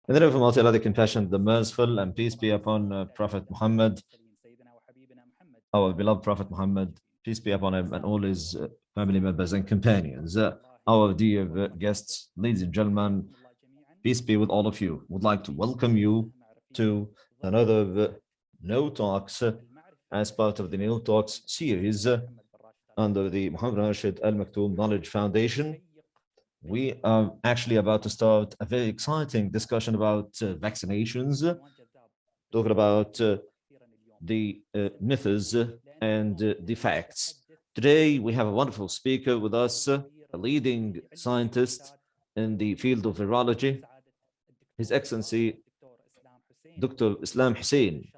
In the name of Almighty Allah, the compassionate, the merciful, and peace be upon Prophet Muhammad, our beloved Prophet Muhammad, peace be upon him and all his family members and companions. Our dear guests, ladies and gentlemen, peace be with all of you. Would like to welcome you to another KnowTalks as part of the KnowTalks series under the Muhammad Rashid Al Maktoum Knowledge Foundation. We are actually about to start a very exciting discussion about vaccinations, talking about the myths and the facts. Today, we have a wonderful speaker with us, a leading scientist in the field of virology, His Excellency Dr. Islam Hussein.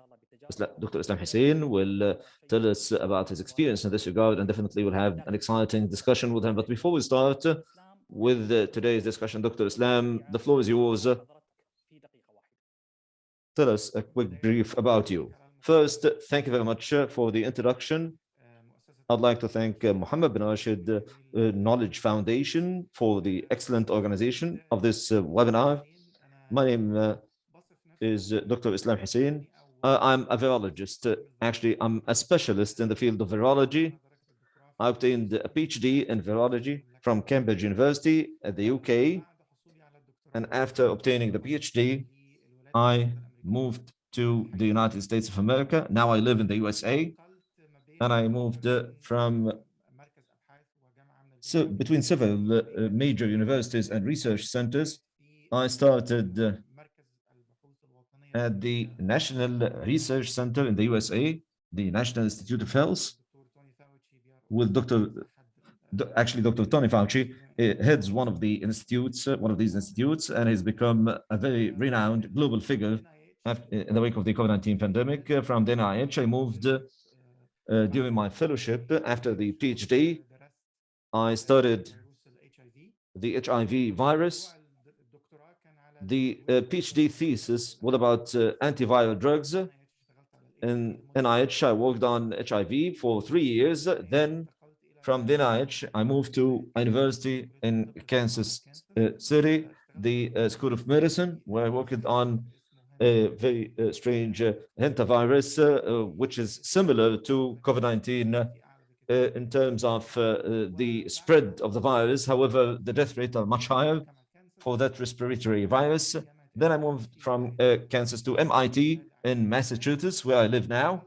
Dr. Islam Hussein will tell us about his experience in this regard, and definitely we'll have an exciting discussion with him. But before we start with today's discussion, Dr. Islam, the floor is yours. Tell us a quick brief about you. First, thank you very much for the introduction. I'd like to thank Muhammad bin Rashid Knowledge Foundation for the excellent organization of this webinar. My name is Dr. Islam Hussein. I'm a virologist. Actually, I'm a specialist in the field of virology. I obtained a PhD in virology from Cambridge University at the UK. And after obtaining the PhD, I moved to the United States of America. Now I live in the USA. And I moved between several major universities and research centers. I started at the National Research Center in the USA, the National Institute of Health, with Dr. Tony Fauci heads one of these institutes, and he's become a very renowned global figure in the wake of the COVID-19 pandemic. From the NIH, I moved during my fellowship after the PhD. I studied the HIV virus. The PhD thesis was about antiviral drugs. In NIH, I worked on HIV for 3 years. Then from the NIH, I moved to a university in Kansas City, the School of Medicine, where I worked on a very strange hantavirus, which is similar to COVID-19 in terms of the spread of the virus. However, the death rate are much higher for that respiratory virus. Then I moved from Kansas to MIT in Massachusetts, where I live now.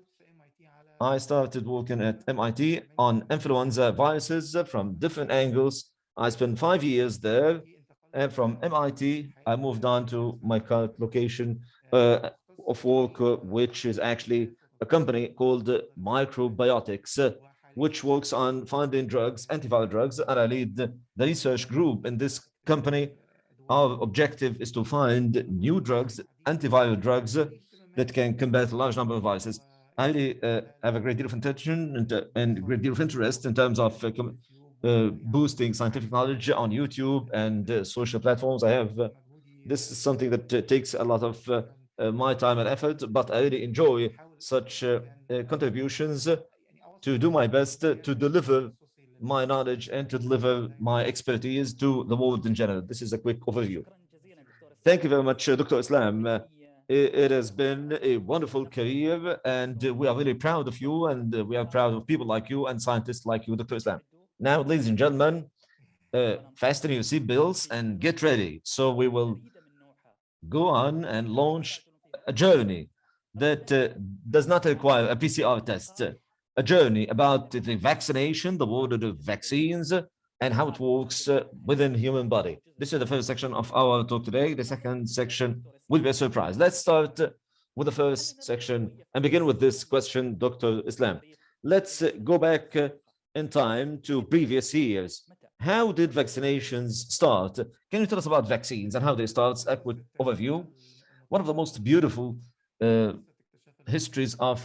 I started working at MIT on influenza viruses from different angles. I spent 5 years there. And from MIT, I moved on to my current location of work, which is actually a company called Microbiotix, which works on finding drugs, antiviral drugs, and I lead the research group in this company. Our objective is to find new drugs, antiviral drugs, that can combat a large number of viruses. I really have a great deal of intention and a great deal of interest in terms of boosting scientific knowledge on YouTube and social platforms. I have this is something that takes a lot of my time and effort, but I really enjoy such contributions to do my best to deliver my knowledge and to deliver my expertise to the world in general. This is a quick overview. Thank you very much, Dr. Islam. It has been a wonderful career, and we are really proud of you, and we are proud of people like you and scientists like you, Dr. Islam. Now, ladies and gentlemen, fasten your seatbelts and get ready. So we will go on and launch a journey that does not require a PCR test, a journey about the vaccination, the world of the vaccines, and how it works within human body. This is the first section of our talk today. The second section will be a surprise. Let's start with the first section and begin with this question, Dr. Islam. Let's go back in time to previous years. How did vaccinations start? Can you tell us about vaccines and how they start? A quick overview. One of the most beautiful histories of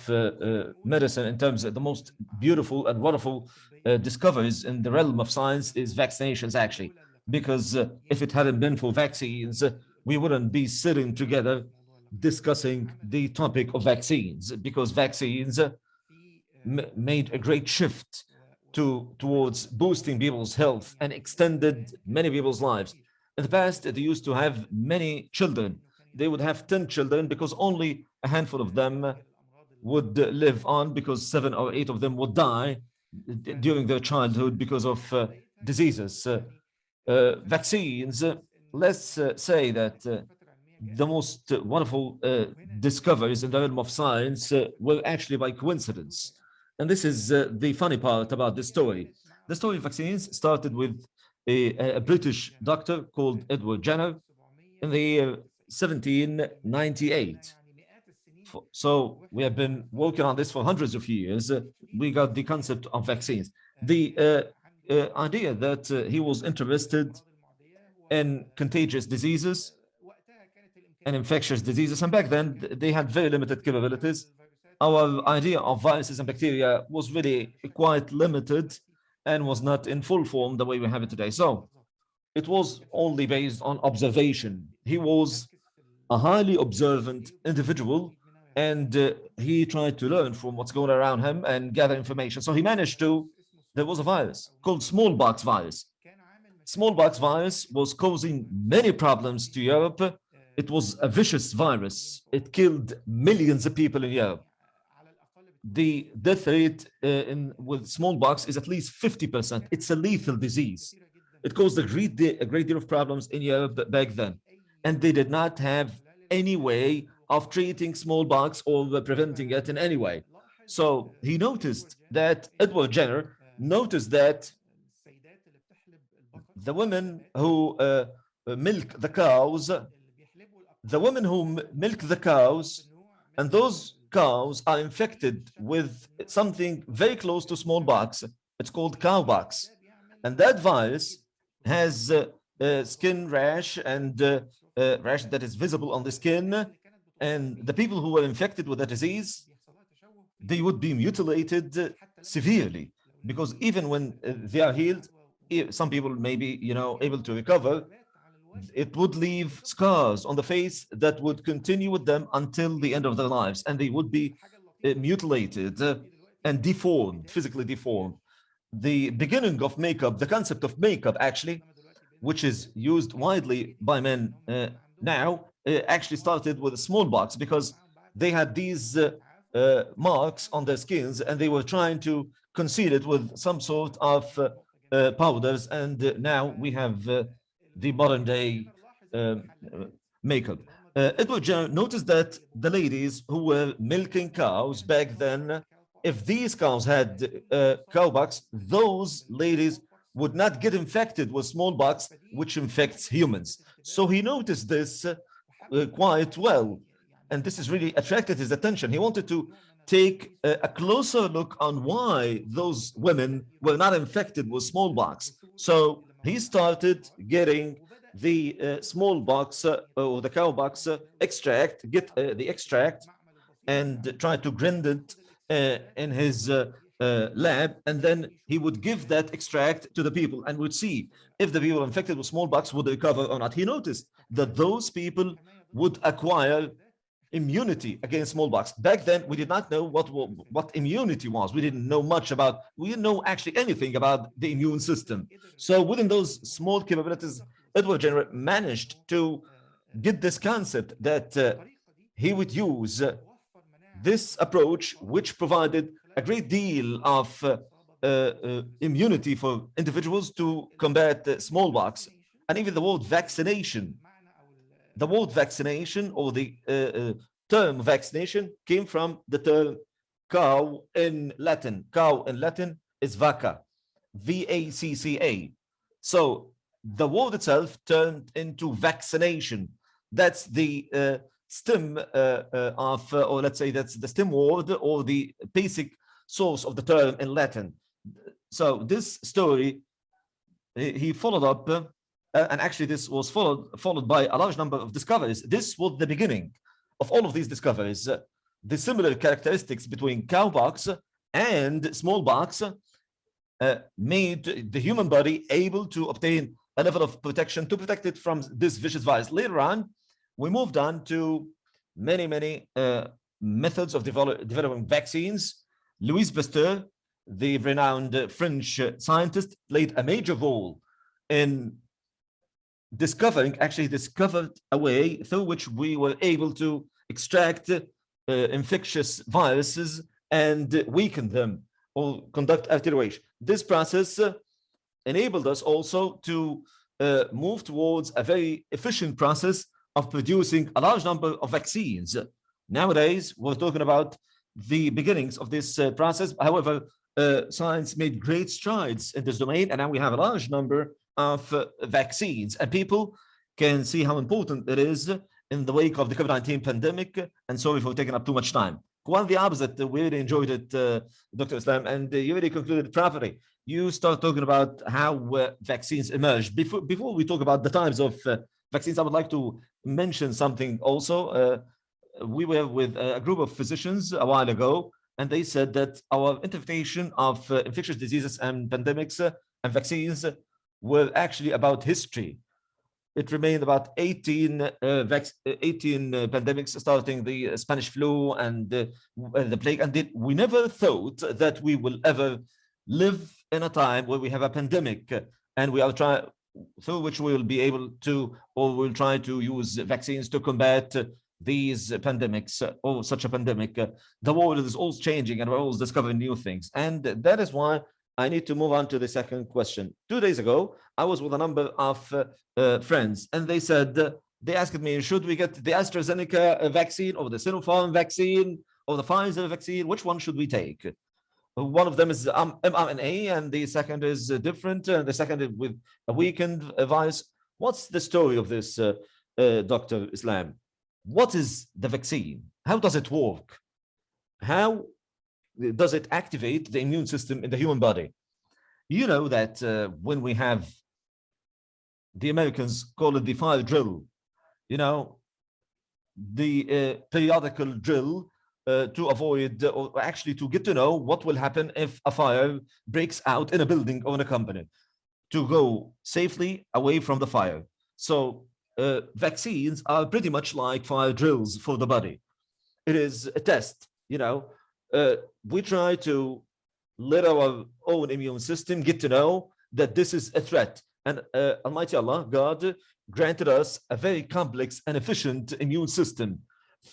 medicine, in terms of the most beautiful and wonderful discoveries in the realm of science, is vaccinations, actually. Because if it hadn't been for vaccines, we wouldn't be sitting together discussing the topic of vaccines, because vaccines made a great shift towards boosting people's health and extended many people's lives. In the past, they used to have many children. they would have 10 children because only a handful of them would live on, because 7 or 8 of them would die during their childhood because of diseases. Vaccines, let's say that the most wonderful discoveries in the realm of science were actually by coincidence. And this is the funny part about this story. The story of vaccines started with a British doctor called Edward Jenner in the year 1798. So we have been working on this for hundreds of years. We got the concept of vaccines. The idea that he was interested in contagious diseases and infectious diseases, and back then they had very limited capabilities. Our idea of viruses and bacteria was really quite limited and was not in full form the way we have it today. So it was only based on observation. He was a highly observant individual, and he tried to learn from what's going around him and gather information. So he managed to, there was a virus called smallpox virus. Smallpox virus was causing many problems to Europe. It was a vicious virus. It killed millions of people in Europe. The death rate with smallpox is at least 50%. It's a lethal disease. It caused a great deal of problems in Europe back then. And they did not have any way of treating smallpox or preventing it in any way. So he noticed that, Edward Jenner noticed that the women who milk the cows, and those cows are infected with something very close to smallpox. It's called cowpox. And that virus has skin rash and rash that is visible on the skin. And the people who were infected with the disease, they would be mutilated severely, because even when they are healed, some people may be, able to recover. It would leave scars on the face that would continue with them until the end of their lives, and they would be mutilated and deformed, physically deformed. The beginning of makeup, the concept of makeup actually, which is used widely by men now, actually started with smallpox, because they had these marks on their skins and they were trying to conceal it with some sort of powders, and now we have the modern day makeup. Edward Jenner noticed that the ladies who were milking cows back then, if these cows had cowpox, those ladies would not get infected with smallpox, which infects humans. So he noticed this quite well, and this has really attracted his attention. He wanted to take a closer look on why those women were not infected with smallpox. So he started getting the smallpox or the cowpox extract, get the extract, and try to grind it in his lab, and then he would give that extract to the people and would see if the people infected with smallpox would recover or not. He noticed that those people would acquire immunity against smallpox. Back then, we did not know what immunity was. We didn't know much about, we didn't know actually anything about the immune system. So within those small capabilities, Edward Jenner managed to get this concept that he would use this approach, which provided a great deal of immunity for individuals to combat smallpox. And even the word vaccination, or the term vaccination came from the term cow in Latin. Cow in Latin is vacca, V-A-C-C-A. So the word itself turned into vaccination. That's the stem of, or let's say that's the stem word or the basic source of the term in Latin. So this story, he followed up, and actually this was followed by a large number of discoveries. This was the beginning of all of these discoveries. The similar characteristics between cowpox and smallpox made the human body able to obtain a level of protection to protect it from this vicious virus. Later on, we moved on to many methods of developing vaccines. Louis Pasteur, the renowned French scientist, played a major role in discovered a way through which we were able to extract infectious viruses and weaken them or conduct attenuation. This process enabled us also to move towards a very efficient process of producing a large number of vaccines. Nowadays, we're talking about the beginnings of this process. However, science made great strides in this domain, and now we have a large number of vaccines, and people can see how important it is in the wake of the COVID-19 pandemic. And sorry for taking up too much time. Quite the opposite. We really enjoyed it, Dr. Islam, and you really concluded properly. You start talking about how vaccines emerged. Before we talk about the types of vaccines, I would like to mention something also. We were with a group of physicians a while ago, and they said that our interpretation of infectious diseases and pandemics and vaccines were actually about history. It remained about 18 pandemics, starting the Spanish flu and the plague. And we never thought that we will ever live in a time where we have a pandemic, and we are trying through which we will be able to, or we'll try to use vaccines to combat these pandemics or such a pandemic. The world is always changing, and we're always discovering new things. And that is why I need to move on to the second question. 2 days ago, I was with a number of friends, and they said, they asked me, should we get the AstraZeneca vaccine or the Sinopharm vaccine or the Pfizer vaccine? Which one should we take? One of them is mRNA, and the second is different, and the second is with a weakened virus. What's the story of this, Dr. Islam? What is the vaccine? How does it work? How does it activate the immune system in the human body? You know that when we have, the Americans call it the fire drill, you know, the periodical drill to avoid, or actually to get to know what will happen if a fire breaks out in a building or in a company, to go safely away from the fire. So vaccines are pretty much like fire drills for the body. It is a test, you know. We try to let our own immune system get to know that this is a threat. And Almighty Allah, God, granted us a very complex and efficient immune system.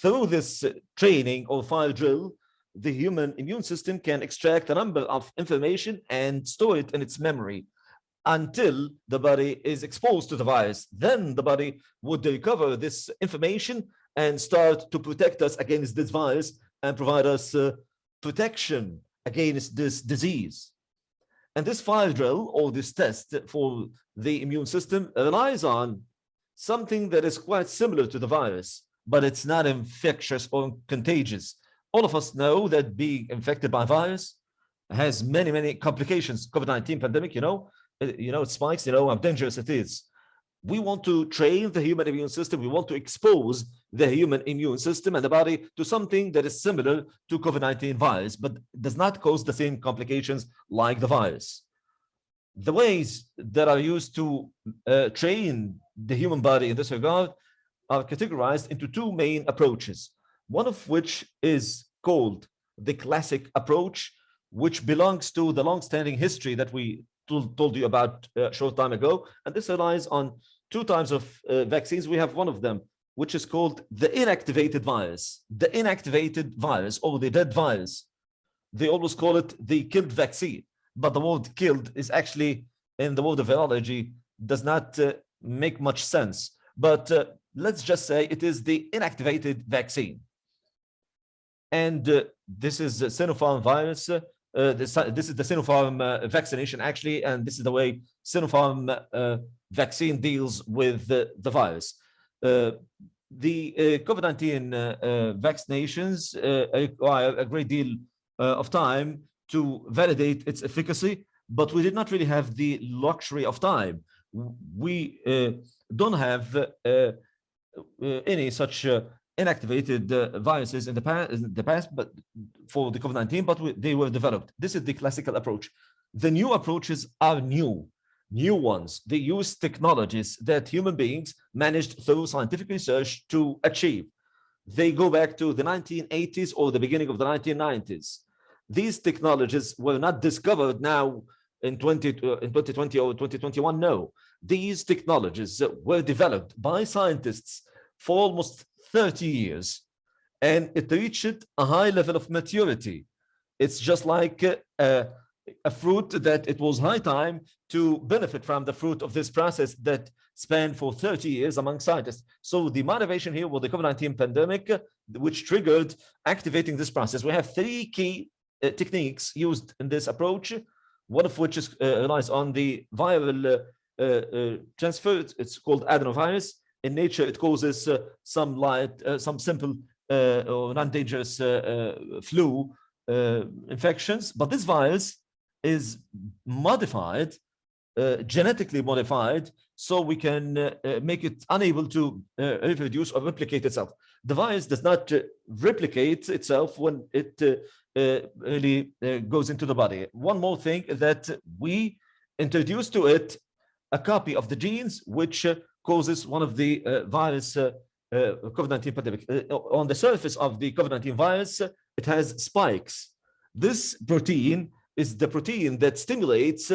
Through this training or fire drill, the human immune system can extract a number of information and store it in its memory until the body is exposed to the virus. Then the body would recover this information and start to protect us against this virus and provide us protection against this disease. And this fire drill, or this test for the immune system, relies on something that is quite similar to the virus, but it's not infectious or contagious. All of us know that being infected by virus has many, many complications. COVID-19 pandemic, you know, it spikes, you know, how dangerous it is. We want to train the human immune system. We want to expose the human immune system and the body to something that is similar to COVID-19 virus, but does not cause the same complications like the virus. The ways that are used to train the human body in this regard are categorized into two main approaches, one of which is called the classic approach, which belongs to the long-standing history that we told you about a short time ago. And this relies on two types of vaccines. We have one of them, which is called the inactivated virus. The inactivated virus, or the dead virus. They always call it the killed vaccine, but the word killed is actually, in the world of virology, does not make much sense. But let's just say it is the inactivated vaccine. And this is the Sinopharm virus. This is the Sinopharm vaccination, actually, and this is the way Sinopharm vaccine deals with the virus. The COVID-19 vaccinations require a great deal of time to validate its efficacy, but we did not really have the luxury of time. We don't have any such inactivated viruses in the past, but for the COVID-19, but they were developed. This is the classical approach. The new approaches are new ones. They use technologies that human beings managed through scientific research to achieve. They go back to the 1980s or the beginning of the 1990s. These technologies were not discovered now in 2020 or 2021. No, these technologies were developed by scientists for almost 30 years, and it reached a high level of maturity. It's just like a fruit that it was high time to benefit from the fruit of this process that spanned for 30 years among scientists. So the motivation here was the COVID-19 pandemic, which triggered activating this process. We have three key techniques used in this approach, one of which is relies on the viral transfer. It's called adenovirus. In nature, it causes some simple or non-dangerous flu infections, but this virus is modified, genetically modified, so we can make it unable to reproduce or replicate itself. The virus does not replicate itself when it really goes into the body. One more thing is that we introduce to it a copy of the genes which causes one of the virus COVID-19 pandemic. On the surface of the COVID-19 virus, it has spikes. This protein is the protein that stimulates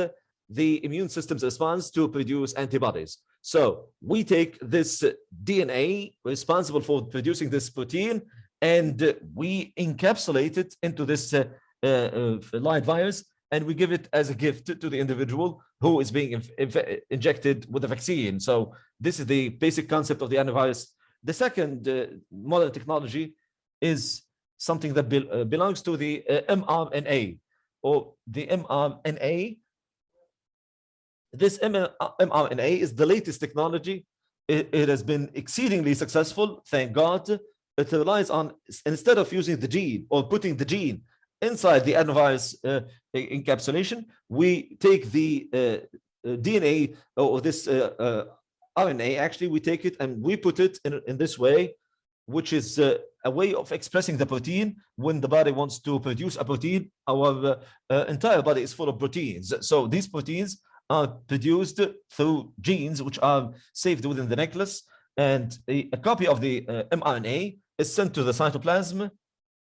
the immune system's response to produce antibodies. So we take this DNA responsible for producing this protein, and we encapsulate it into this live virus, and we give it as a gift to the individual who is being injected with the vaccine. So this is the basic concept of the adenovirus. The second modern technology is something that belongs to the mRNA, or the mRNA. This mRNA is the latest technology. It has been exceedingly successful, thank God. It relies on, instead of using the gene or putting the gene inside the adenovirus encapsulation, we take the DNA or this RNA, actually, we take it and we put it in this way, which is a way of expressing the protein. When the body wants to produce a protein, our entire body is full of proteins. So these proteins are produced through genes which are saved within the nucleus, and a copy of the mRNA is sent to the cytoplasm,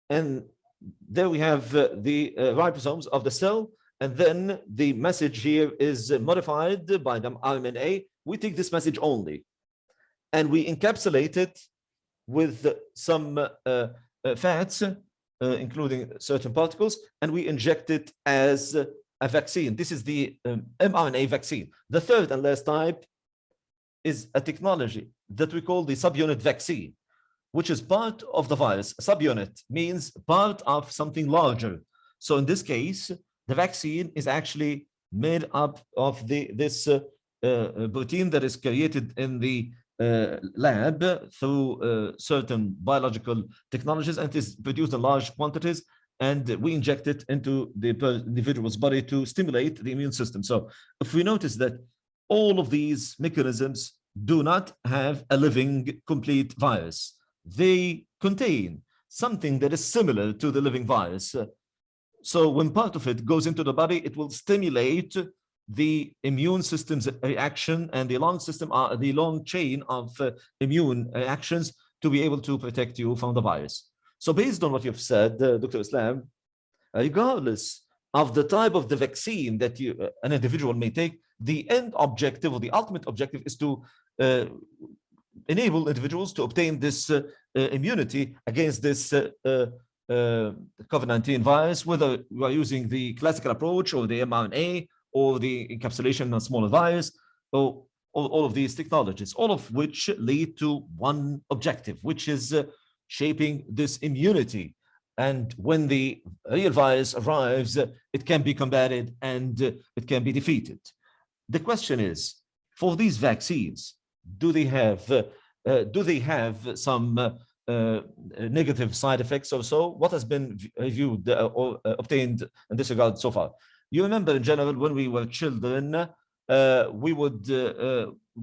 and there we have the ribosomes of the cell, and then the message here is modified by the RNA. We take this message only, and we encapsulate it with some fats, including certain particles, and we inject it as a vaccine. This is the mRNA vaccine. The third and last type is a technology that we call the subunit vaccine, which is part of the virus. Subunit means part of something larger. So in this case, the vaccine is actually made up of this protein that is created in the lab through certain biological technologies, and is produced in large quantities, and we inject it into the individual's body to stimulate the immune system. So if we notice that all of these mechanisms do not have a living complete virus, they contain something that is similar to the living virus. So when part of it goes into the body, it will stimulate the immune system's reaction, and the long chain of immune reactions to be able to protect you from the virus. So based on what you've said, Dr. Islam, regardless of the type of the vaccine that an individual may take, the end objective or the ultimate objective is to enable individuals to obtain this immunity against this COVID-19 virus, whether you are using the classical approach or the mRNA or the encapsulation of smaller virus, or all of these technologies, all of which lead to one objective, which is shaping this immunity. And when the real virus arrives, it can be combated and it can be defeated. The question is, for these vaccines, do they have some negative side effects or so? What has been reviewed or obtained in this regard so far? You remember, in general, when we were children, we would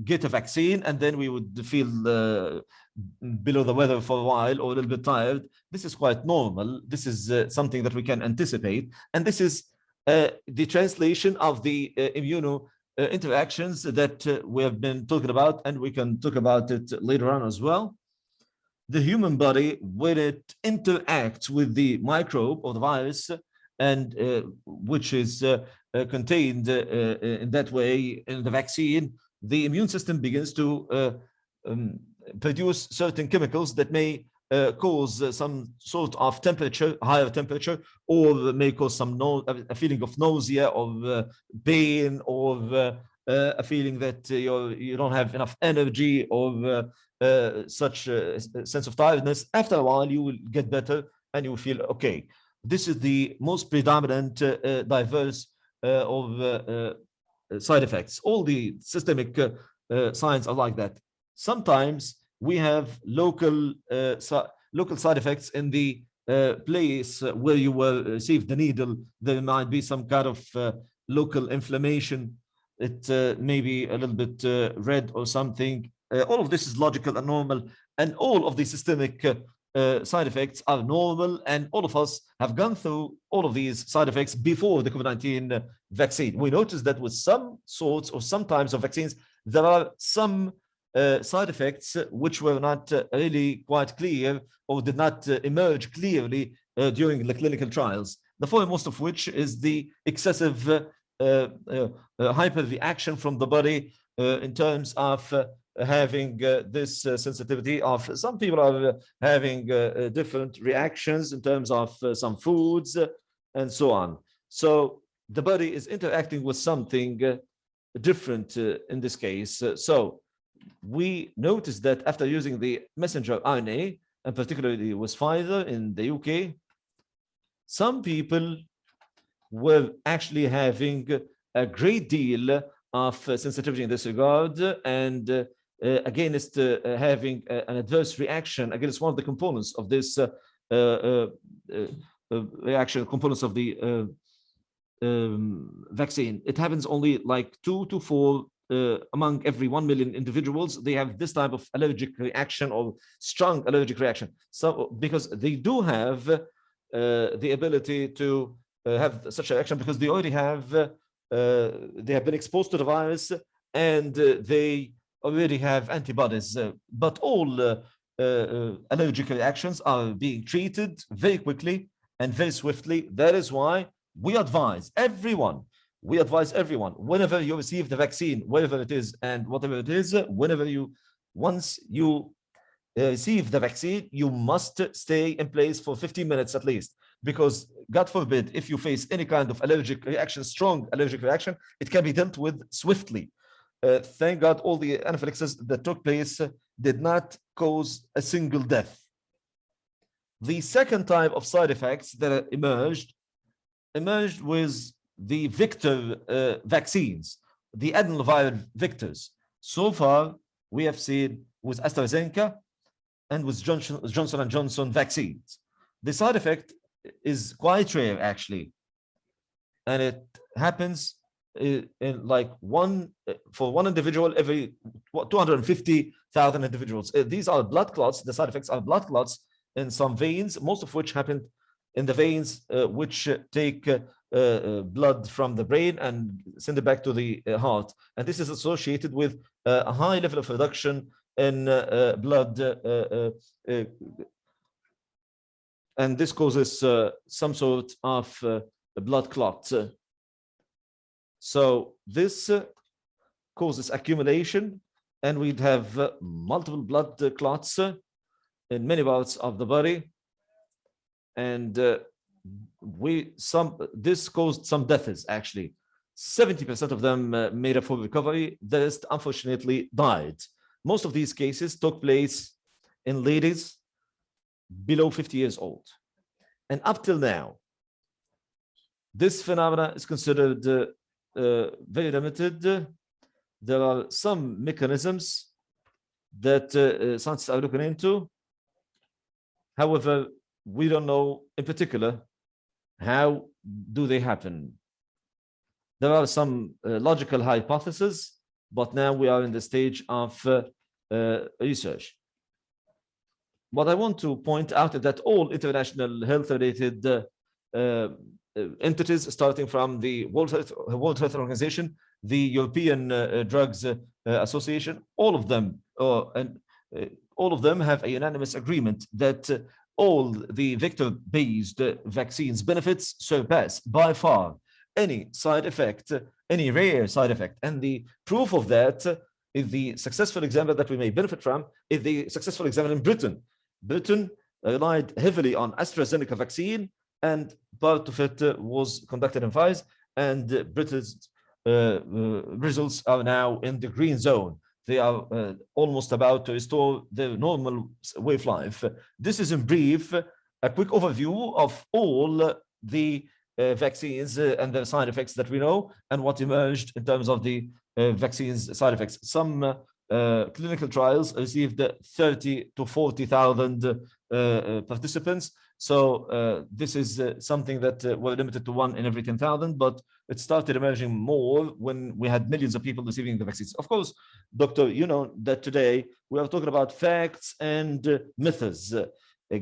get a vaccine, and then we would feel below the weather for a while, or a little bit tired. This is quite normal. This is something that we can anticipate, and this is the translation of the immuno interactions that we have been talking about, and we can talk about it later on as well. The human body, when it interacts with the microbe or the virus, and which is contained in that way in the vaccine, the immune system begins to produce certain chemicals that may cause some sort of temperature, higher temperature, or may cause some a feeling of nausea, or pain, or a feeling that you don't have enough energy, or such a sense of tiredness. After a while, you will get better and you will feel okay. This is the most predominant diverse of side effects. All the systemic signs are like that. Sometimes we have local side effects in the place where you will receive the needle. There might be some kind of local inflammation. It may be a little bit red or something. All of this is logical and normal, and all of the systemic side effects are normal, and all of us have gone through all of these side effects before the COVID-19 vaccine. We noticed that with some sorts or some types of vaccines, there are some side effects which were not really quite clear or did not emerge clearly during the clinical trials. The foremost of which is the excessive hyperreaction from the body in terms of having this sensitivity of some people are having different reactions in terms of some foods and so on. So the body is interacting with something different in this case. So we noticed that after using the messenger RNA, and particularly with Pfizer in the UK, some people were actually having a great deal of sensitivity in this regard, and against having an adverse reaction against one of the components of this reaction, components of the vaccine. It happens only like 2 to 4 among every 1 million individuals. They have this type of allergic reaction or strong allergic reaction. So because they do have the ability to have such a reaction, because they already have they have been exposed to the virus, and they already have antibodies. But all allergic reactions are being treated very quickly and very swiftly. That is why we advise everyone, whenever you receive the vaccine, wherever it is and whatever it is, once you receive the vaccine, you must stay in place for 15 minutes at least, because God forbid, if you face any kind of allergic reaction, strong allergic reaction, it can be dealt with swiftly. Thank God all the anaphylaxis that took place did not cause a single death. The second type of side effects that emerged with the vector vaccines, the adenoviral vectors. So far, we have seen with AstraZeneca and with Johnson & Johnson vaccines. The side effect is quite rare, actually, and it happens in like for one individual every 250,000 individuals. These are blood clots. The side effects are blood clots in some veins, most of which happen in the veins which take blood from the brain and send it back to the heart. And this is associated with a high level of reduction in blood, and this causes some sort of blood clot. So this causes accumulation, and we'd have multiple blood clots in many parts of the body, and this caused some deaths. Actually, 70% of them made a full recovery. The rest, unfortunately, died. Most of these cases took place in ladies below 50 years old, and up till now, this phenomena is considered very limited. There are some mechanisms that scientists are looking into. However, we don't know in particular how do they happen. There are some logical hypotheses, but now we are in the stage of research. What I want to point out is that all international health-related entities, starting from the World Health Organization, the European Drugs Association, all of them have a unanimous agreement that all the vector-based vaccines benefits surpass by far any side effect, any rare side effect. And the proof of that is the successful example that we may benefit from is the successful example in Britain. Britain relied heavily on AstraZeneca vaccine, and part of it was conducted in Pfizer, and Britain's results are now in the green zone. They are almost about to restore the normal way of life. This is in brief a quick overview of all the vaccines and the side effects that we know and what emerged in terms of the vaccines side effects. Some clinical trials received 30 to 40,000 participants. So this is something that were limited to 1 in every 10,000, but it started emerging more when we had millions of people receiving the vaccines. Of course, Doctor, you know that today we are talking about facts and myths.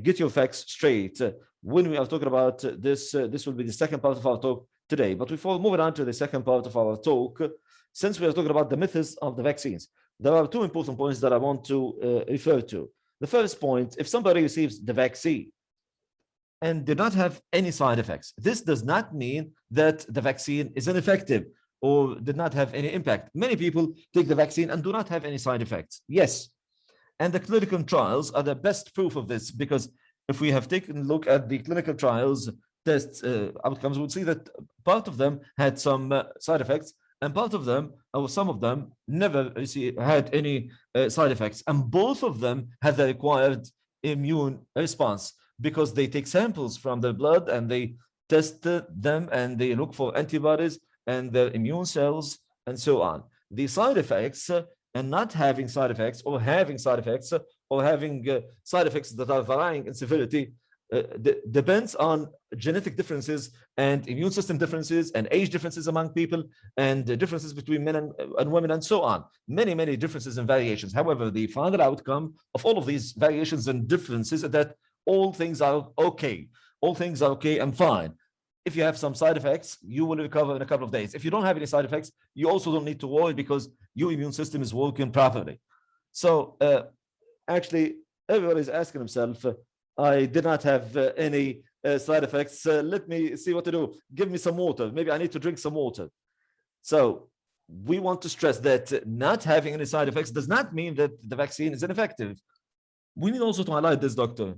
Get your facts straight. When we are talking about this, this will be the second part of our talk today. But before moving on to the second part of our talk, since we are talking about the myths of the vaccines, there are 2 important points that I want to refer to. The first point, if somebody receives the vaccine and did not have any side effects, this does not mean that the vaccine is ineffective or did not have any impact. Many people take the vaccine and do not have any side effects. Yes. And the clinical trials are the best proof of this, because if we have taken a look at the clinical trials tests outcomes, we'll see that part of them had some side effects, and part of them, or some of them, never had any side effects. And both of them had the required immune response, because they take samples from the blood and they test them and they look for antibodies and their immune cells and so on. The side effects and not having side effects, or having side effects, or having side effects that are varying in severity, depends on genetic differences and immune system differences and age differences among people and differences between men and women and so on. Many, many differences and variations. However, the final outcome of all of these variations and differences is that all things are okay. All things are okay and fine. If you have some side effects, you will recover in a couple of days. If you don't have any side effects, you also don't need to worry, because your immune system is working properly. So actually, everybody is asking himself, I did not have any side effects. Let me see what to do. Give me some water. Maybe I need to drink some water. So we want to stress that not having any side effects does not mean that the vaccine is ineffective. We need also to highlight this, Doctor.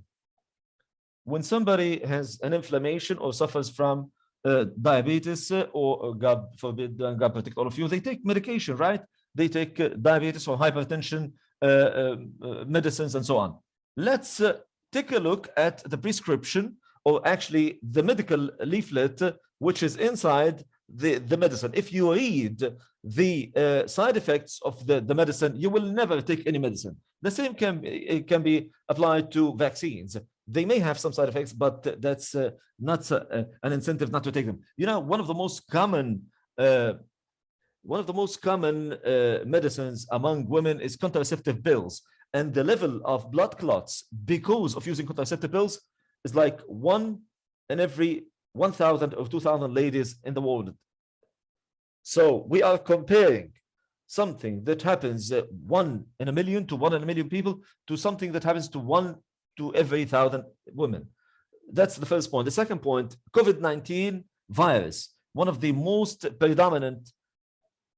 When somebody has an inflammation or suffers from diabetes, or God forbid, God protect all of you, they take medication, right? They take diabetes or hypertension medicines and so on. Let's take a look at the prescription, or actually the medical leaflet, which is inside the medicine. If you read the side effects of the medicine, you will never take any medicine. The same can be applied to vaccines. They may have some side effects, but that's not an incentive not to take them. You know, one of the most common medicines among women is contraceptive pills, and the level of blood clots because of using contraceptive pills is like 1 in every 1,000 or 2,000 ladies in the world. So we are comparing something that happens 1 in a million to 1 in a million people to something that happens to 1 to every 1,000 women. That's the first point. The second point, COVID-19 virus, one of the most predominant,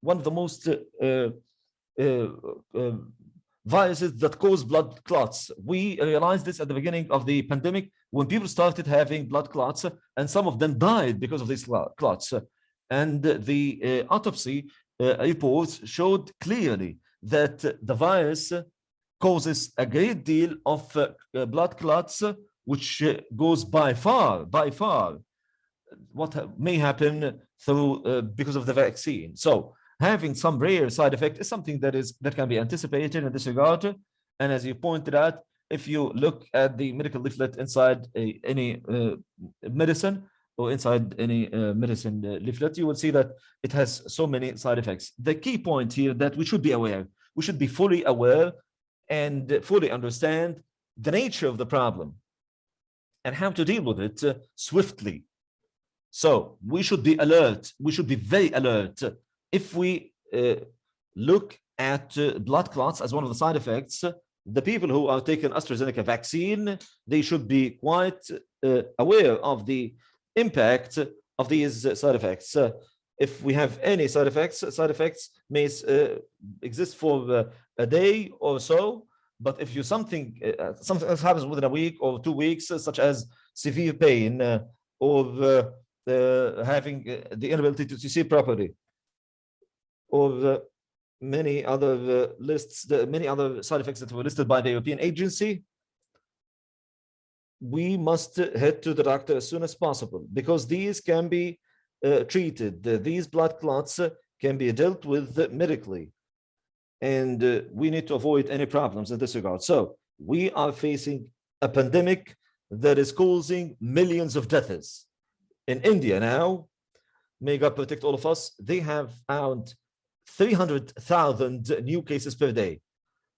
one of the most viruses that cause blood clots. We realized this at the beginning of the pandemic when people started having blood clots, and some of them died because of these clots. And the autopsy reports showed clearly that the virus causes a great deal of blood clots, which goes by far what may happen through because of the vaccine. So having some rare side effect is something that can be anticipated in this regard. And as you pointed out, if you look at the medical leaflet inside any medicine, or inside any medicine leaflet, you will see that it has so many side effects. The key point here that we should be aware, we should be fully aware and fully understand the nature of the problem and how to deal with it swiftly. So we should be alert. We should be very alert. If we look at blood clots as one of the side effects, the people who are taking AstraZeneca vaccine, they should be quite aware of the impact of these side effects. If we have any side effects may exist for a day or so, but if something else happens within a week or 2 weeks, such as severe pain or having the inability to see properly, or many other many other side effects that were listed by the European agency, we must head to the doctor as soon as possible, because these can be treated. These blood clots can be dealt with medically, and we need to avoid any problems in this regard. So we are facing a pandemic that is causing millions of deaths. In India now, may God protect all of us, they have found 300,000 new cases per day.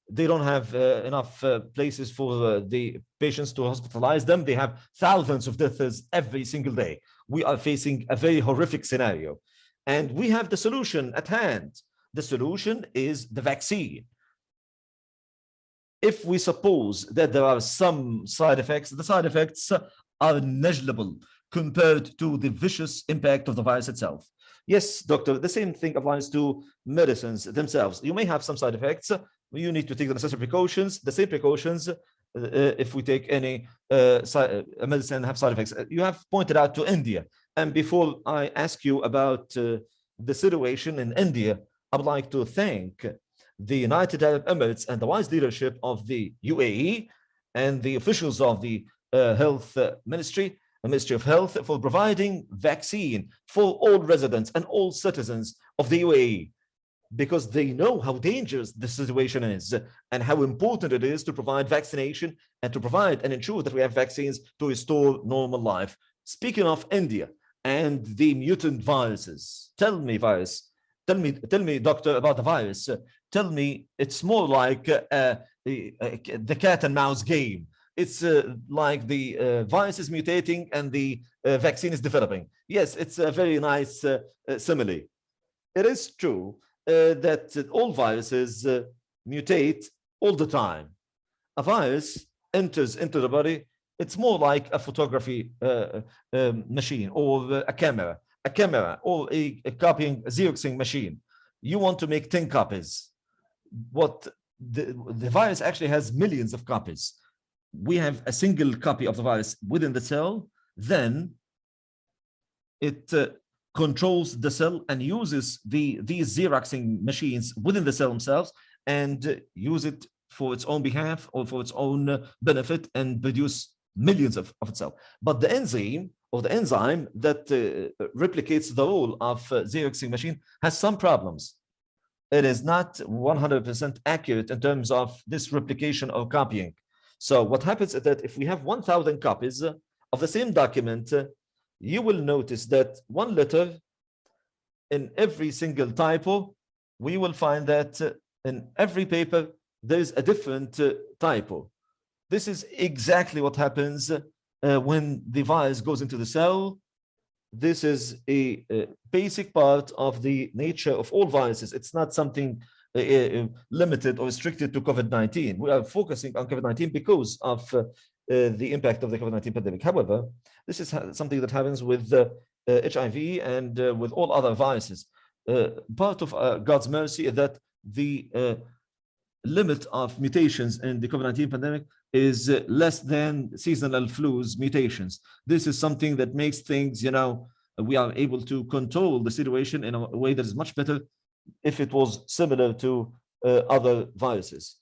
They don't have enough places for the patients to hospitalize them. They have thousands of deaths every single day. We are facing a very horrific scenario, and we have the solution at hand. The solution is the vaccine. If we suppose that there are some side effects, the side effects are negligible compared to the vicious impact of the virus itself. Yes, doctor, the same thing applies to medicines themselves. You may have some side effects. You need to take the necessary precautions, the same precautions if we take any medicine have side effects. You have pointed out to India. And before I ask you about the situation in India, I would like to thank the United Arab Emirates and the wise leadership of the UAE and the officials of the Health Ministry, the Ministry of Health, for providing vaccine for all residents and all citizens of the UAE, because they know how dangerous the situation is and how important it is to provide vaccination and to provide and ensure that we have vaccines to restore normal life. Speaking of India and the mutant viruses, tell me, doctor, about the virus. Tell me, it's more like the cat and mouse game. It's like the virus is mutating and the vaccine is developing. Yes, it's a very nice simile. It is true that all viruses mutate all the time. A virus enters into the body. It's more like a photography machine or a camera or a copying, a Xeroxing machine. You want to make 10 copies. What the virus actually has millions of copies. We have a single copy of the virus within the cell, then it controls the cell and uses these Xeroxing machines within the cell themselves and use it for its own behalf or for its own benefit and produce millions of itself. But the enzyme that replicates the role of Xeroxing machine has some problems. It is not 100% accurate in terms of this replication or copying. So what happens is that if we have 1,000 copies of the same document, you will notice that one letter in every single typo, we will find that in every paper, there is a different typo. This is exactly what happens when the virus goes into the cell. This is a basic part of the nature of all viruses. It's not something limited or restricted to COVID-19. We are focusing on COVID-19 because of the impact of the COVID-19 pandemic. However, this is something that happens with HIV and with all other viruses. Part of God's mercy is that the limit of mutations in the COVID-19 pandemic is less than seasonal flu's mutations. This is something that makes things, we are able to control the situation in a way that is much better if it was similar to other viruses.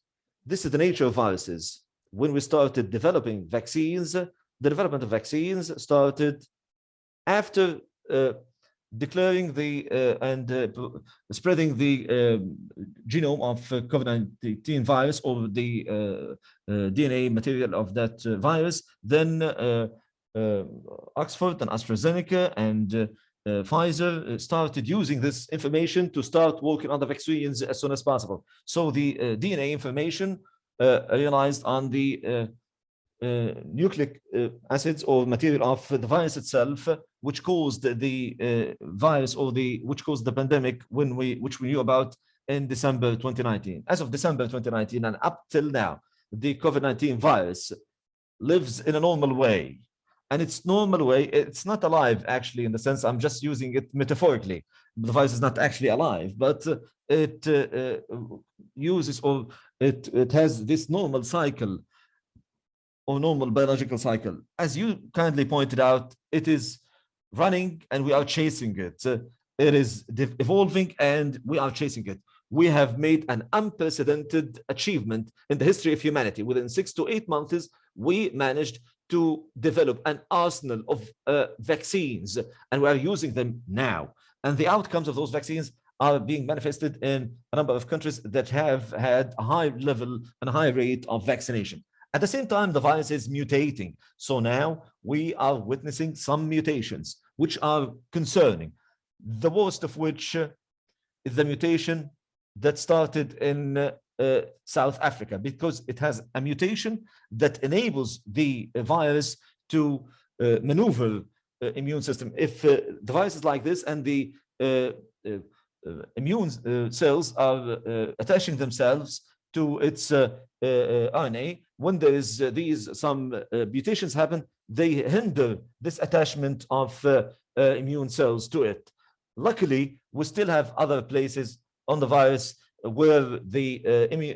This is the nature of viruses. When we started developing vaccines, the development of vaccines started after declaring and spreading the genome of COVID-19 virus or the DNA material of that virus. Then Oxford and AstraZeneca and Pfizer started using this information to start working on the vaccines as soon as possible. So the DNA information realized on the nucleic acids or material of the virus itself, which caused the virus or which caused the pandemic which we knew about in December 2019. As of December 2019 and up till now, the COVID-19 virus lives in a normal way. and its normal way, it's not alive actually, in the sense I'm just using it metaphorically. The virus is not actually alive, but it uses, or it has this normal cycle or normal biological cycle. As you kindly pointed out, it is running and we are chasing it. It is evolving and we are chasing it. We have made an unprecedented achievement in the history of humanity. Within 6 to 8 months, we managed to develop an arsenal of vaccines, and we are using them now. And the outcomes of those vaccines are being manifested in a number of countries that have had a high level and a high rate of vaccination. At the same time, the virus is mutating. So now we are witnessing some mutations, which are concerning. The worst of which is the mutation that started in South Africa, because it has a mutation that enables the virus to maneuver immune system. If the virus is like this and the immune cells are attaching themselves to its RNA, when there is some mutations happen, they hinder this attachment of immune cells to it. Luckily, we still have other places on the virus where the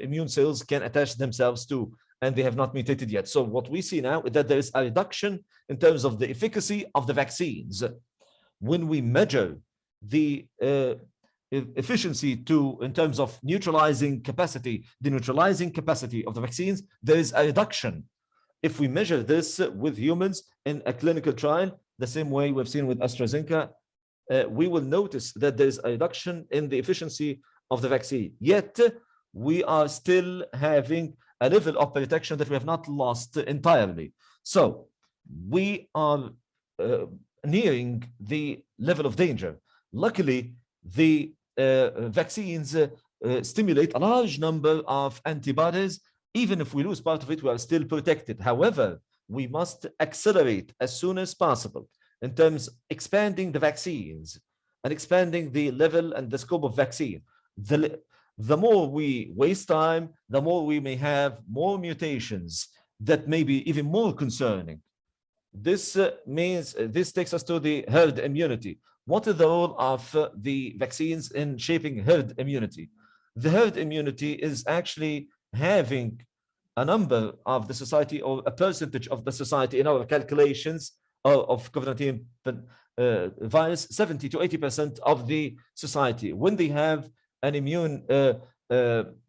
immune cells can attach themselves to, and they have not mutated yet. So what we see now is that there is a reduction in terms of the efficacy of the vaccines. When we measure the efficiency in terms of neutralizing capacity, the neutralizing capacity of the vaccines, there is a reduction. If we measure this with humans in a clinical trial, the same way we've seen with AstraZeneca, we will notice that there is a reduction in the efficiency of the vaccine. Yet, we are still having a level of protection that we have not lost entirely. So, we are nearing the level of danger. Luckily, the vaccines stimulate a large number of antibodies. Even if we lose part of it, we are still protected. However, we must accelerate as soon as possible in terms of expanding the vaccines and expanding the level and the scope of vaccine. The more we waste time, the more we may have more mutations that may be even more concerning. This takes us to the herd immunity. What is the role of the vaccines in shaping herd immunity? The herd immunity is actually having a number of the society, or a percentage of the society, in our calculations of COVID-19 virus, 70 to 80% of the society, when they have an immune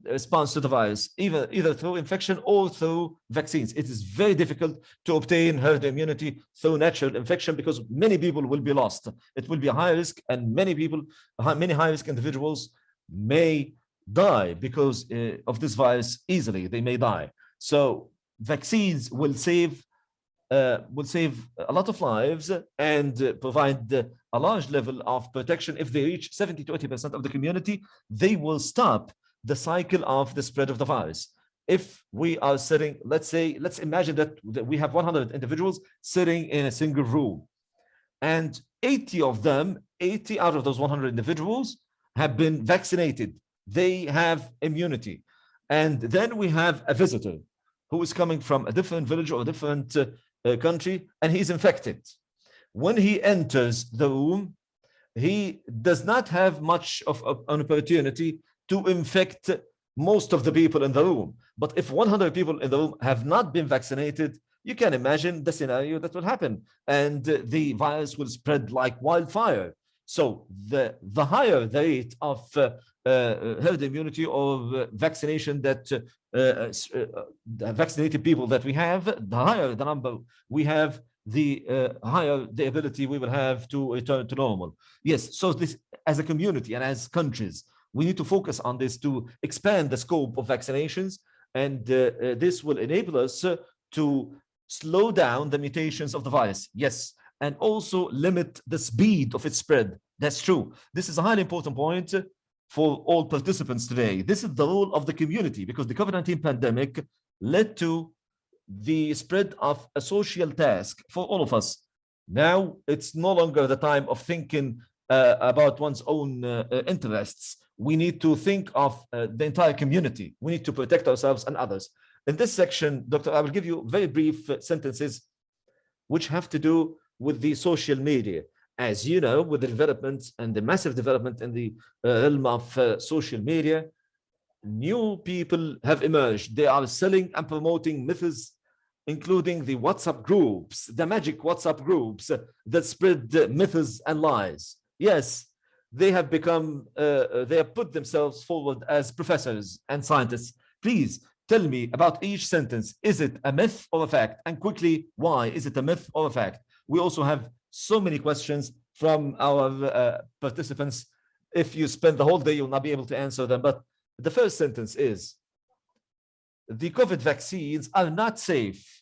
response to the virus, either through infection or through vaccines. It is very difficult to obtain herd immunity through natural infection because many people will be lost. It will be a high risk, and many high risk individuals may die because of this virus easily. They may die. So vaccines will save a lot of lives and provide a large level of protection. If they reach 70 to 80% of the community, they will stop the cycle of the spread of the virus. If we are sitting, let's imagine that we have 100 individuals sitting in a single room, and 80 out of those 100 individuals have been vaccinated. They have immunity. And then we have a visitor who is coming from a different village or a different country, and he's infected. When he enters the room, he does not have much of an opportunity to infect most of the people in the room. But if 100 people in the room have not been vaccinated, you can imagine the scenario that will happen, and the virus will spread like wildfire. So the higher the rate of herd immunity or vaccination that vaccinated people that we have, the higher the number we have, the higher the ability we will have to return to normal. Yes, so this, as a community and as countries, we need to focus on this to expand the scope of vaccinations, and this will enable us to slow down the mutations of the virus. Yes, and also limit the speed of its spread. That's true. This is a highly important point for all participants today. This is the role of the community, because the COVID-19 pandemic led to the spread of a social task for all of us. Now, it's no longer the time of thinking about one's own interests. We need to think of the entire community. We need to protect ourselves and others. In this section, Doctor, I will give you very brief sentences which have to do with the social media. As you know, with the development and the massive development in the realm of social media, new people have emerged. They are selling and promoting myths, including the WhatsApp groups, the magic WhatsApp groups that spread myths and lies. Yes, they have become, they have put themselves forward as professors and scientists. Please tell me about each sentence. Is it a myth or a fact? And quickly, why is it a myth or a fact? We also have so many questions from our participants. If you spend the whole day, you'll not be able to answer them. But the first sentence is, the COVID vaccines are not safe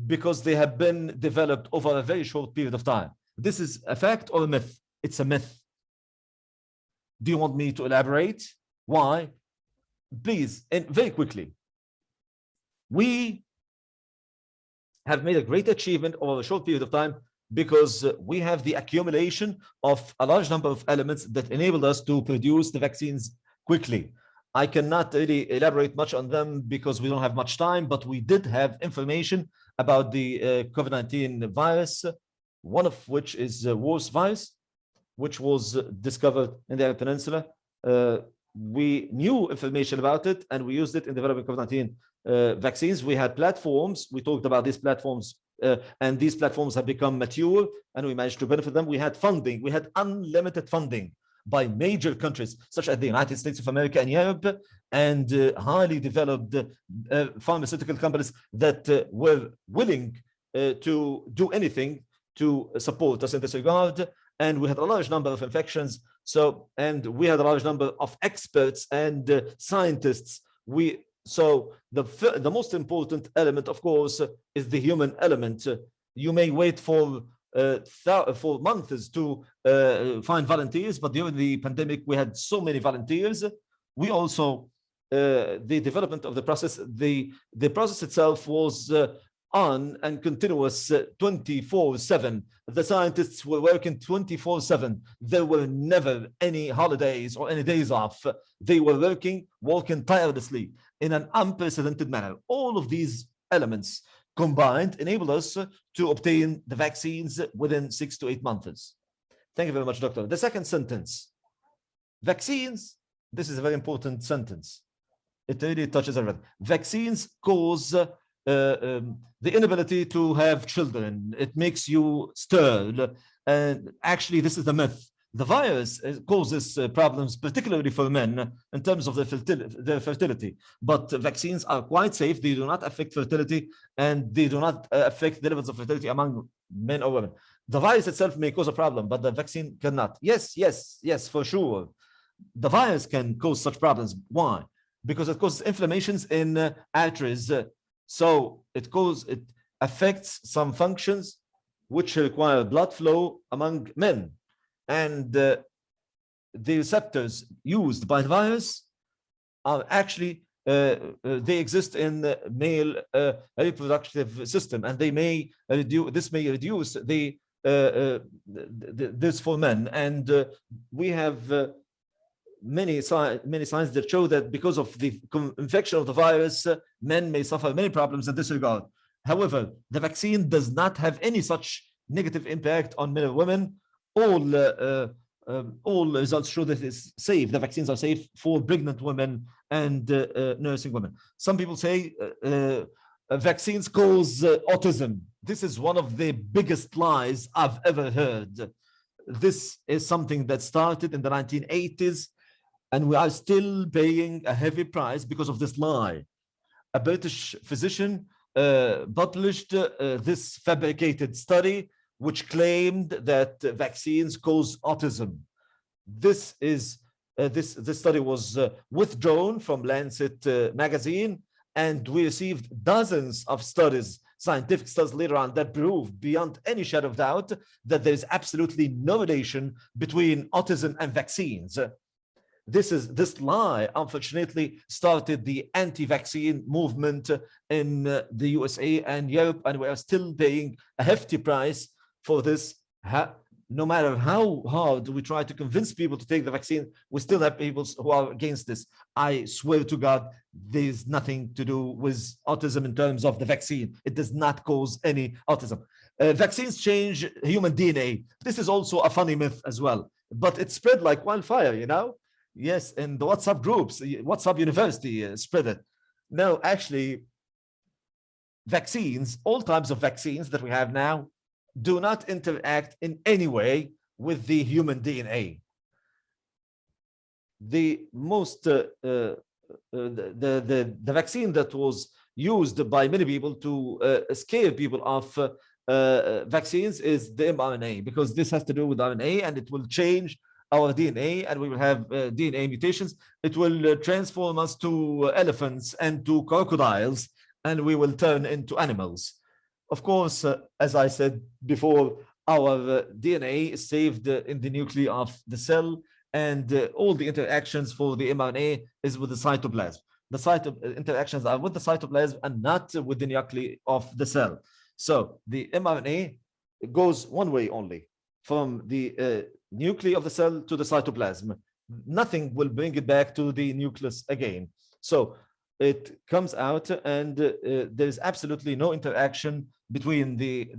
because they have been developed over a very short period of time. This is a fact or a myth? It's a myth. Do you want me to elaborate? Why? Please, and very quickly. We have made a great achievement over a short period of time because we have the accumulation of a large number of elements that enabled us to produce the vaccines quickly. I cannot really elaborate much on them because we don't have much time, but we did have information about the COVID-19 virus, one of which is Wars virus, which was discovered in the Arab Peninsula. We knew information about it and we used it in developing COVID-19 vaccines. We had platforms. We talked about these platforms and these platforms have become mature and we managed to benefit them. We had funding. We had unlimited funding by major countries such as the United States of America and Europe, and highly developed pharmaceutical companies that were willing to do anything to support us in this regard. And we had a large number of infections. And we had a large number of experts and scientists. So the most important element, of course, is the human element. You may wait for months to find volunteers, but during the pandemic, we had so many volunteers. We also, the development of the process, the process itself was on and continuous 24/7. The scientists were working 24/7. There were never any holidays or any days off. They were working tirelessly in an unprecedented manner. All of these elements combined enabled us to obtain the vaccines within 6 to 8 months. Thank you very much, Doctor. The second sentence, vaccines, this is a very important sentence. It really touches everything. Vaccines cause the inability to have children. It makes you sterile. And actually, this is the myth. The virus causes problems, particularly for men, in terms of their fertility. But vaccines are quite safe. They do not affect fertility, and they do not affect the levels of fertility among men or women. The virus itself may cause a problem, but the vaccine cannot. Yes, for sure. The virus can cause such problems. Why? Because it causes inflammations in arteries. So it affects some functions which require blood flow among men. And the receptors used by the virus are actually, they exist in the male reproductive system, and this may reduce this for men. And we have many signs that show that because of the infection of the virus, men may suffer many problems in this regard. However, the vaccine does not have any such negative impact on men or women. All results show that it's safe. The vaccines are safe for pregnant women and nursing women. Some people say vaccines cause autism. This is one of the biggest lies I've ever heard. This is something that started in the 1980s, and we are still paying a heavy price because of this lie. A British physician published this fabricated study which claimed that vaccines cause autism. This study was withdrawn from Lancet magazine, and we received dozens of studies, scientific studies later on, that proved beyond any shadow of doubt that there is absolutely no relation between autism and vaccines. This lie, unfortunately, started the anti-vaccine movement in the USA and Europe, and we are still paying a hefty price for this. No matter how hard we try to convince people to take the vaccine, we still have people who are against this. I swear to God, there's nothing to do with autism in terms of the vaccine. It does not cause any autism. Vaccines change human DNA. This is also a funny myth as well, but it spread like wildfire, you know? Yes, in the WhatsApp groups, WhatsApp University spread it. No, actually, vaccines, all types of vaccines that we have now, do not interact in any way with the human DNA. The most the vaccine that was used by many people to scare people off vaccines is the mRNA, because this has to do with RNA and it will change our DNA and we will have DNA mutations. It will transform us to elephants and to crocodiles, and we will turn into animals. Of course, as I said before, our DNA is saved in the nuclei of the cell, and all the interactions for the mRNA is with the cytoplasm. The interactions are with the cytoplasm and not with the nuclei of the cell. So the mRNA goes one way only, from the nuclei of the cell to the cytoplasm. Nothing will bring it back to the nucleus again. So it comes out, and there is absolutely no interaction between these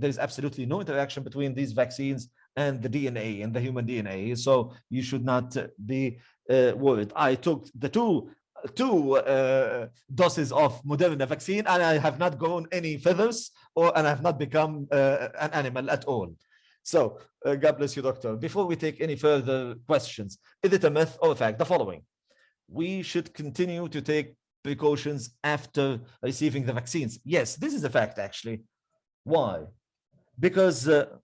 vaccines and the DNA and the human DNA. So you should not be worried. I took the two doses of Moderna vaccine, and I have not grown any feathers, and I have not become an animal at all. So God bless you, doctor. Before we take any further questions, is it a myth or a fact? The following: we should continue to take precautions after receiving the vaccines. Yes, this is a fact, actually. Why? Because the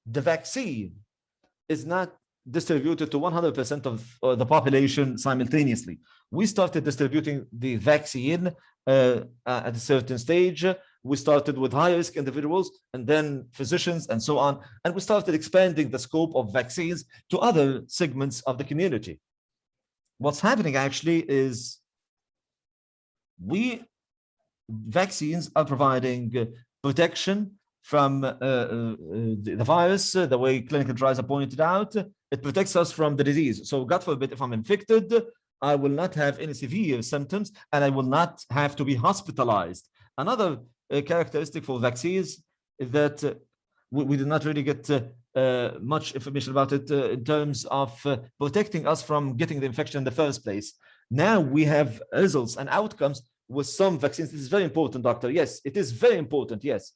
vaccine is not distributed to 100% of the population simultaneously. We started distributing the vaccine at a certain stage. We started with high-risk individuals, and then physicians, and so on. And we started expanding the scope of vaccines to other segments of the community. What's happening actually is vaccines are providing protection from the virus, the way clinical trials are pointed out. It protects us from the disease. So God forbid, if I'm infected, I will not have any severe symptoms, and I will not have to be hospitalized. Another characteristic for vaccines is that we did not really get much information about it in terms of protecting us from getting the infection in the first place. Now we have results and outcomes with some vaccines. This is very important, doctor. Yes, it is very important. Yes.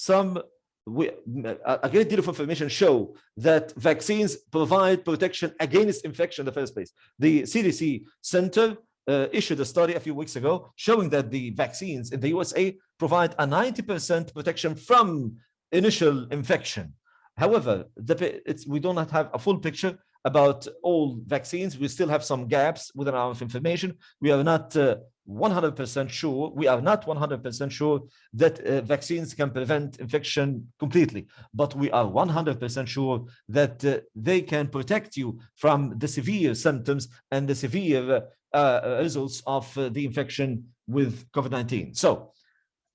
A great deal of information show that vaccines provide protection against infection in the first place. The CDC Center issued a study a few weeks ago showing that the vaccines in the USA provide a 90% protection from initial infection. However, we do not have a full picture about all vaccines. We still have some gaps within our information. We are not 100% sure. We are not 100% sure that vaccines can prevent infection completely, but we are 100% sure that they can protect you from the severe symptoms and the severe results of the infection with COVID-19. So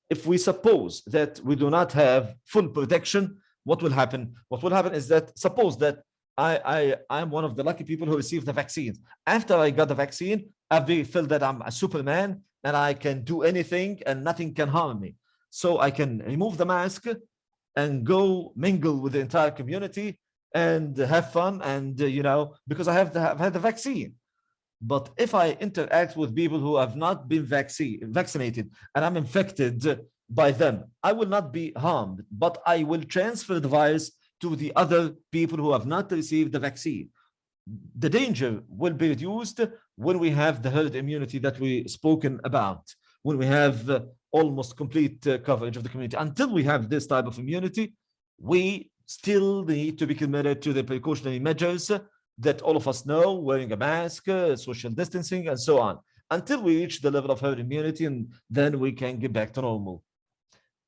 if we suppose that we do not have full protection, what will happen? What will happen is that, suppose that I'm one of the lucky people who received the vaccines. After I got the vaccine, I feel that I'm a Superman and I can do anything and nothing can harm me. So I can remove the mask and go mingle with the entire community and have fun, and because I have had the vaccine. But if I interact with people who have not been vaccinated and I'm infected by them, I will not be harmed, but I will transfer the virus to the other people who have not received the vaccine. The danger will be reduced when we have the herd immunity that we spoken about, when we have almost complete coverage of the community. Until we have this type of immunity, we still need to be committed to the precautionary measures that all of us know, wearing a mask, social distancing, and so on, until we reach the level of herd immunity, and then we can get back to normal.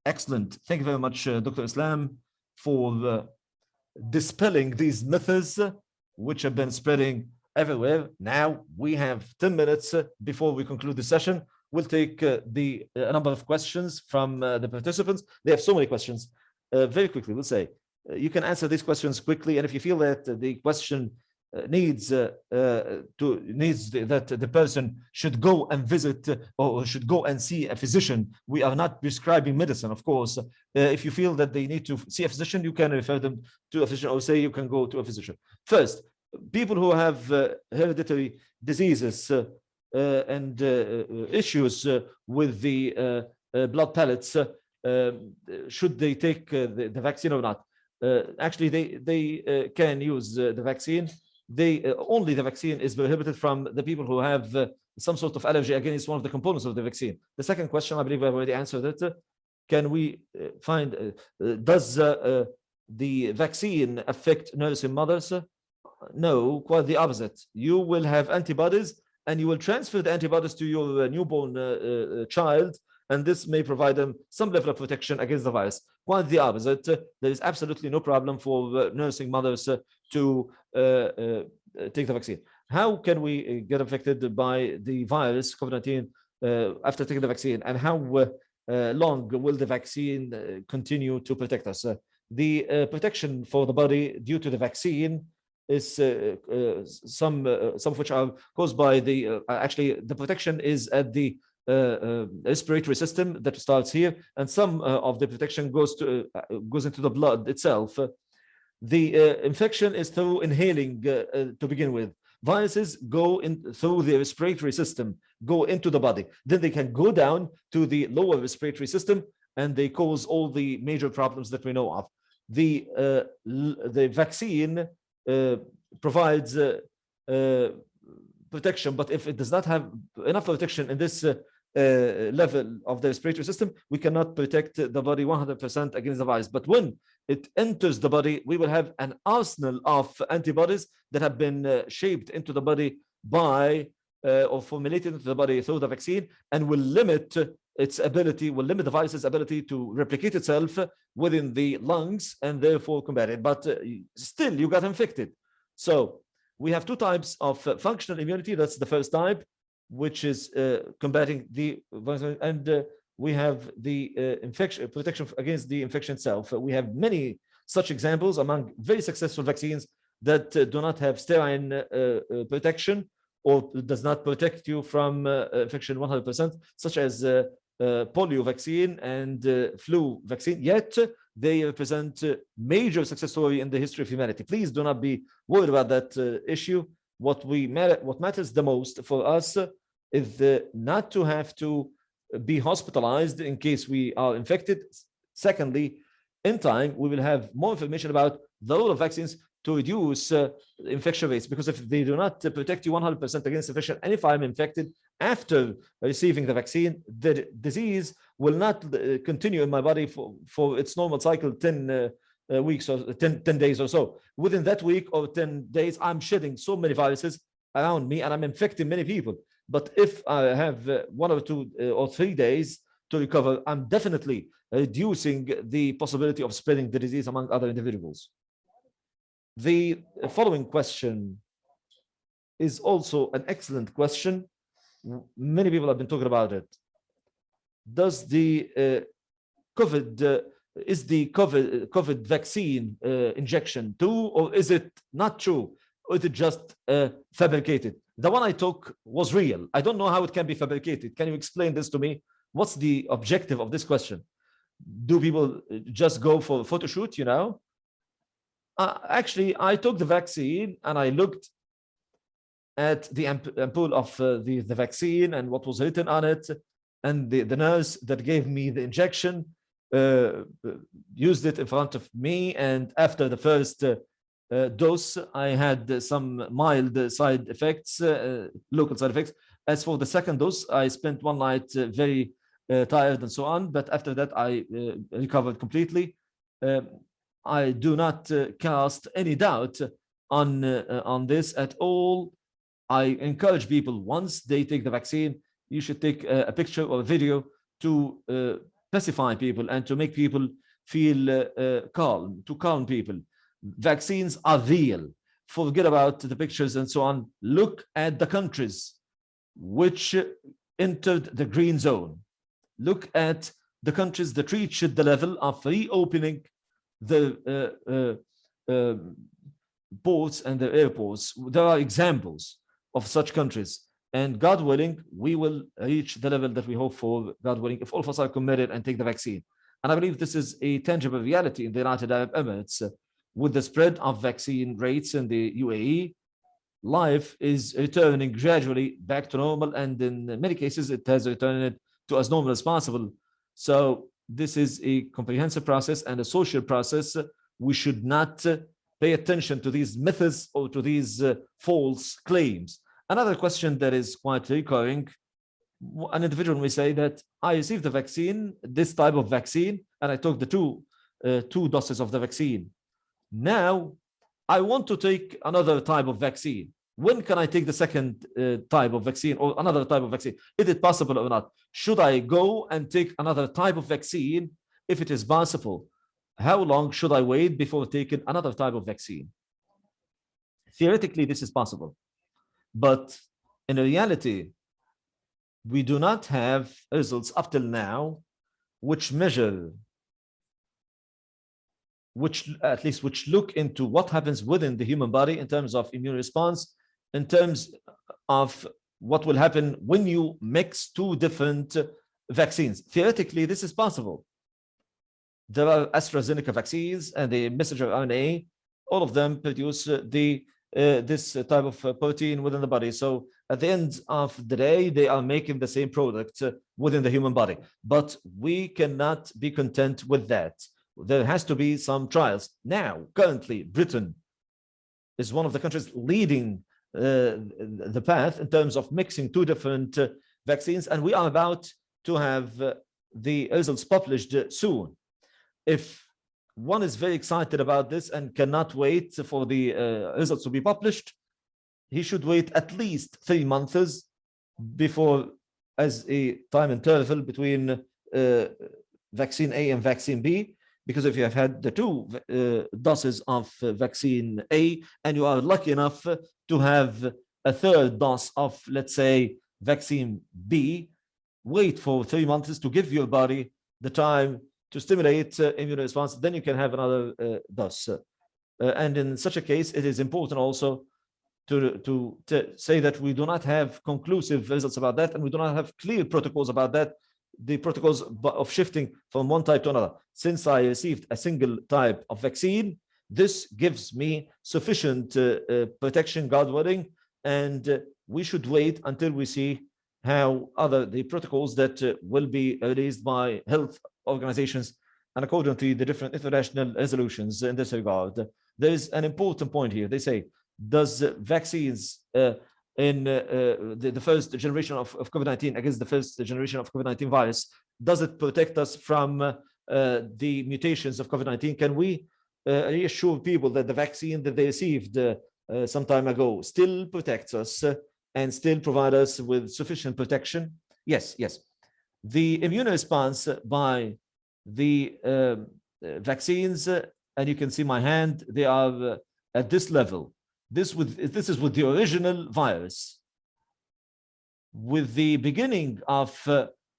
Excellent. Thank you very much, Dr. Islam, for dispelling these myths which have been spreading everywhere. Now we have 10 minutes before we conclude the session. We'll take a number of questions from the participants. They have so many questions. Very quickly, we'll say, you can answer these questions quickly, and if you feel that the question needs that the person should go and visit or should go and see a physician. We are not prescribing medicine, of course. If you feel that they need to see a physician, you can refer them to a physician or say you can go to a physician. First, people who have hereditary diseases and issues with the blood pellets, should they take the vaccine or not? Actually, they can use the vaccine. Only the vaccine is prohibited from the people who have some sort of allergy against one of the components of the vaccine. The second question, I believe I've already answered it. Can we find, does the vaccine affect nursing mothers? No, quite the opposite. You will have antibodies and you will transfer the antibodies to your newborn child, and this may provide them some level of protection against the virus. Quite the opposite. There is absolutely no problem for nursing mothers to take the vaccine. How can we get affected by the virus, COVID-19, after taking the vaccine? And how long will the vaccine continue to protect us? The protection for the body due to the vaccine is some of which are caused by the, actually, the protection is at the respiratory system that starts here, and some of the protection goes into the blood itself. The infection is through inhaling to begin with. Viruses go in through the respiratory system, go into the body. Then they can go down to the lower respiratory system, and they cause all the major problems that we know of. The vaccine provides protection, but if it does not have enough protection in this level of the respiratory system, we cannot protect the body 100% against the virus. But when it enters the body, we will have an arsenal of antibodies that have been shaped into the body by or formulated into the body through the vaccine, and will limit its ability, will limit the virus's ability to replicate itself within the lungs and therefore combat it. But still, you got infected. So we have two types of functional immunity. That's the first type, which is combating the virus, and we have the infection protection against the infection itself. We have many such examples among very successful vaccines that do not have sterile protection or does not protect you from infection 100%, such as polio vaccine and flu vaccine, yet they represent major success story in the history of humanity. Please do not be worried about that issue. What matters the most for us is not to have to be hospitalized in case we are infected. Secondly, in time, we will have more information about the role of vaccines to reduce infection rates, because if they do not protect you 100% against infection, and if I'm infected after receiving the vaccine, the disease will not continue in my body for its normal cycle, 10 weeks or 10 days or so. Within that week or 10 days, I'm shedding so many viruses around me and I'm infecting many people. But if I have 1 or 2 or 3 days to recover, I'm definitely reducing the possibility of spreading the disease among other individuals. The following question is also an excellent question. Many people have been talking about it. Does the is the COVID vaccine injection true, or is it not true, or is it just fabricated? The one I took was real. I don't know how it can be fabricated. Can you explain this to me? What's the objective of this question? Do people just go for a photo shoot, you know? Actually, I took the vaccine and I looked at the ampoule of the vaccine and what was written on it, and the nurse that gave me the injection used it in front of me, and after the first dose, I had some mild side effects, local side effects. As for the second dose, I spent one night very tired and so on, but after that I recovered completely. I do not cast any doubt on this at all. I encourage people, once they take the vaccine, you should take a picture or a video to pacify people and to make people feel calm, to calm people. Vaccines are real. Forget about the pictures and so on. Look at the countries which entered the green zone. Look at the countries that reached the level of reopening the ports and their airports. There are examples of such countries. And God willing, we will reach the level that we hope for, God willing, if all of us are committed and take the vaccine. And I believe this is a tangible reality in the United Arab Emirates. With the spread of vaccine rates in the UAE, life is returning gradually back to normal. And in many cases, it has returned to as normal as possible. So this is a comprehensive process and a social process. We should not pay attention to these myths or to these false claims. Another question that is quite recurring, an individual may say that I received the vaccine, this type of vaccine, and I took the two doses of the vaccine. Now, I want to take another type of vaccine. When can I take the second type of vaccine or another type of vaccine? Is it possible or not? Should I go and take another type of vaccine if it is possible? How long should I wait before taking another type of vaccine? Theoretically, this is possible. But in reality, we do not have results up till now which measure, which look into what happens within the human body in terms of immune response, in terms of what will happen when you mix two different vaccines. Theoretically, this is possible. There are AstraZeneca vaccines and the messenger RNA. All of them produce this type of protein within the body. So at the end of the day, they are making the same product within the human body. But we cannot be content with that. There has to be some trials. Now, currently, Britain is one of the countries leading the path in terms of mixing two different vaccines, and we are about to have the results published soon. If one is very excited about this and cannot wait for the results to be published, he should wait at least 3 months before, as a time interval between vaccine A and vaccine B. Because if you have had the two doses of vaccine A and you are lucky enough to have a third dose of, let's say, vaccine B, wait for 3 months to give your body the time to stimulate immune response, then you can have another dose. And in such a case, it is important also to say that we do not have conclusive results about that, and we do not have clear protocols about that, the protocols of shifting from one type to another. Since I received a single type of vaccine, this gives me sufficient protection, God willing, and we should wait until we see how the protocols that will be released by health organizations and according to the different international resolutions in this regard. There is an important point here. They say, does vaccines in the first generation of COVID-19 against the first generation of COVID-19 virus, does it protect us from the mutations of COVID-19? Can we reassure people that the vaccine that they received some time ago still protects us and still provide us with sufficient protection? Yes, yes. The immune response by the vaccines, and you can see my hand, they are at this level. This is with the original virus. With the beginning of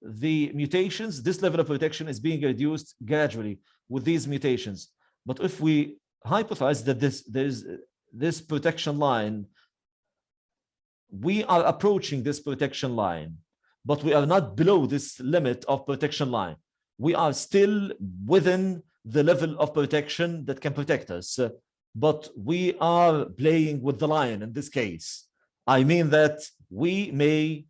the mutations, this level of protection is being reduced gradually with these mutations. But if we hypothesize that there's this protection line, we are approaching this protection line, but we are not below this limit of protection line. We are still within the level of protection that can protect us, but we are playing with the lion in this case. I mean that we may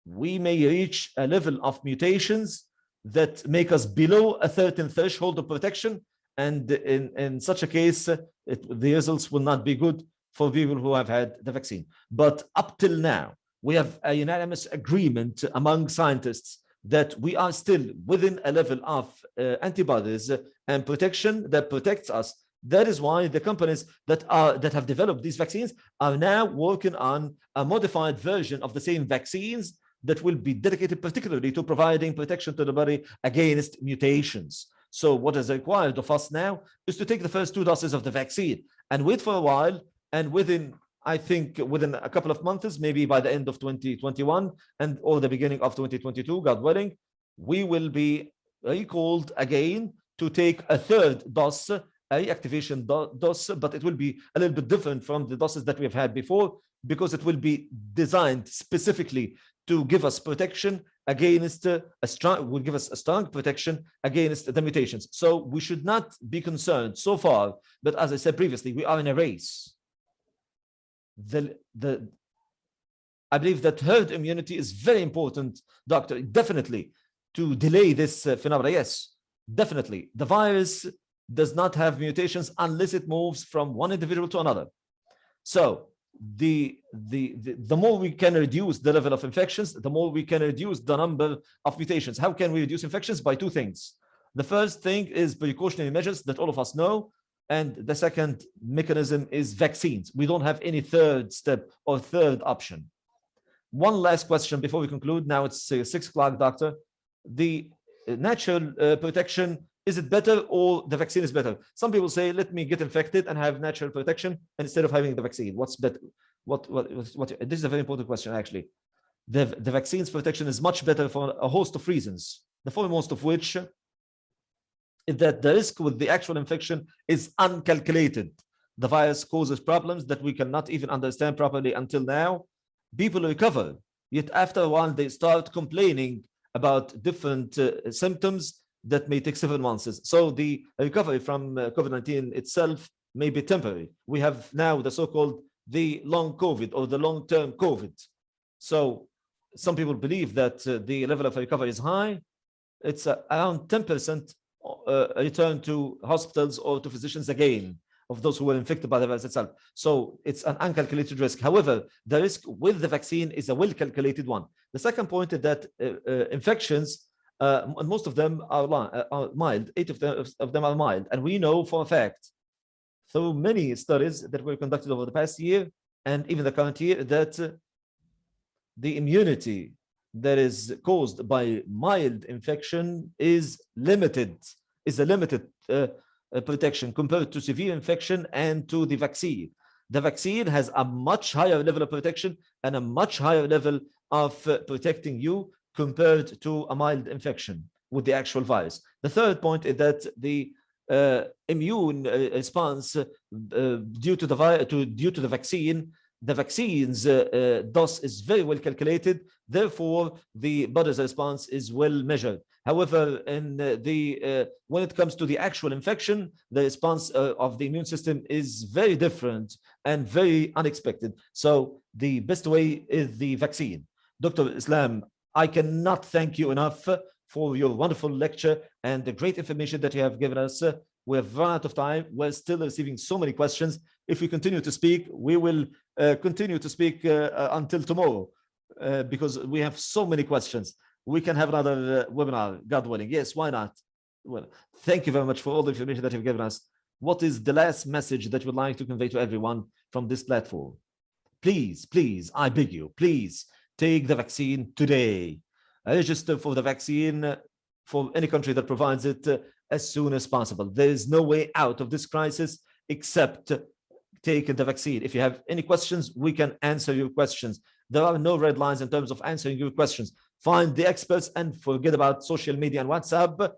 reach a level of mutations that make us below a certain threshold of protection, and in such a case, the results will not be good for people who have had the vaccine. But up till now, we have a unanimous agreement among scientists that we are still within a level of antibodies and protection that protects us. That is why the companies that have developed these vaccines are now working on a modified version of the same vaccines that will be dedicated particularly to providing protection to the body against mutations. So what is required of us now is to take the first 2 doses of the vaccine and wait for a while, and I think within a couple of months, maybe by the end of 2021 or the beginning of 2022, God willing, we will be recalled again to take a third dose a reactivation dose, but it will be a little bit different from the doses that we've had before, because it will be designed specifically to give us protection against will give us a strong protection against the mutations. So we should not be concerned so far, but as I said previously, we are in a race. I believe that herd immunity is very important, doctor, definitely, to delay this phenomena. Yes, definitely. The virus does not have mutations unless it moves from one individual to another. So the more we can reduce the level of infections, the more we can reduce the number of mutations. How can we reduce infections? By two things. The first thing is precautionary measures that all of us know. And the second mechanism is vaccines. We don't have any third step or third option. One last question before we conclude. Now it's 6 o'clock, doctor. The natural protection, is it better or the vaccine is better? Some people say, let me get infected and have natural protection instead of having the vaccine. What's better? This is a very important question, actually. The vaccine's protection is much better for a host of reasons, the foremost of which is that the risk with the actual infection is uncalculated. The virus causes problems that we cannot even understand properly until now. People recover, yet after a while they start complaining about different symptoms that may take several months. So the recovery from COVID-19 itself may be temporary. We have now the so-called the long COVID or the long-term COVID. So some people believe that the level of recovery is high. It's around 10% return to hospitals or to physicians again of those who were infected by the virus itself. So it's an uncalculated risk. However, the risk with the vaccine is a well-calculated one. The second point is that infections, most of them are mild. 8 of them are mild. And we know for a fact, through many studies that were conducted over the past year and even the current year, that the immunity that is caused by mild infection is limited, is a limited protection compared to severe infection and to the vaccine. The vaccine has a much higher level of protection and a much higher level of protecting you compared to a mild infection with the actual virus. The third point is that the immune response due to the vaccine, the vaccine's dose is very well calculated. Therefore, the body's response is well measured. However, when it comes to the actual infection, the response of the immune system is very different and very unexpected. So the best way is the vaccine. Dr. Islam, I cannot thank you enough for your wonderful lecture and the great information that you have given us. We have run out of time. We're still receiving so many questions. If we continue to speak, we will continue to speak until tomorrow because we have so many questions. We can have another webinar, God willing. Yes, why not? Well, thank you very much for all the information that you've given us. What is the last message that you would like to convey to everyone from this platform? Please, please, I beg you, please take the vaccine today. Register for the vaccine for any country that provides it as soon as possible. There is no way out of this crisis except taking the vaccine. If you have any questions, we can answer your questions. There are no red lines in terms of answering your questions. Find the experts and forget about social media and WhatsApp.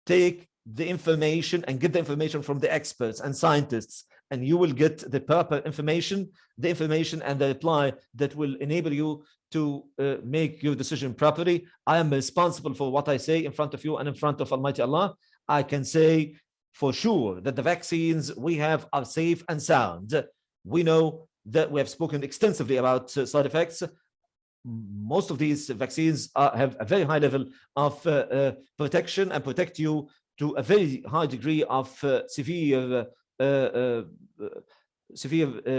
Take the information and get the information from the experts and scientists, and you will get the proper information, and the reply that will enable you to make your decision properly. I am responsible for what I say in front of you and in front of Almighty Allah. I can say for sure that the vaccines we have are safe and sound. We know that we have spoken extensively about side effects. Most of these vaccines have a very high level of protection and protect you to a very high degree of severe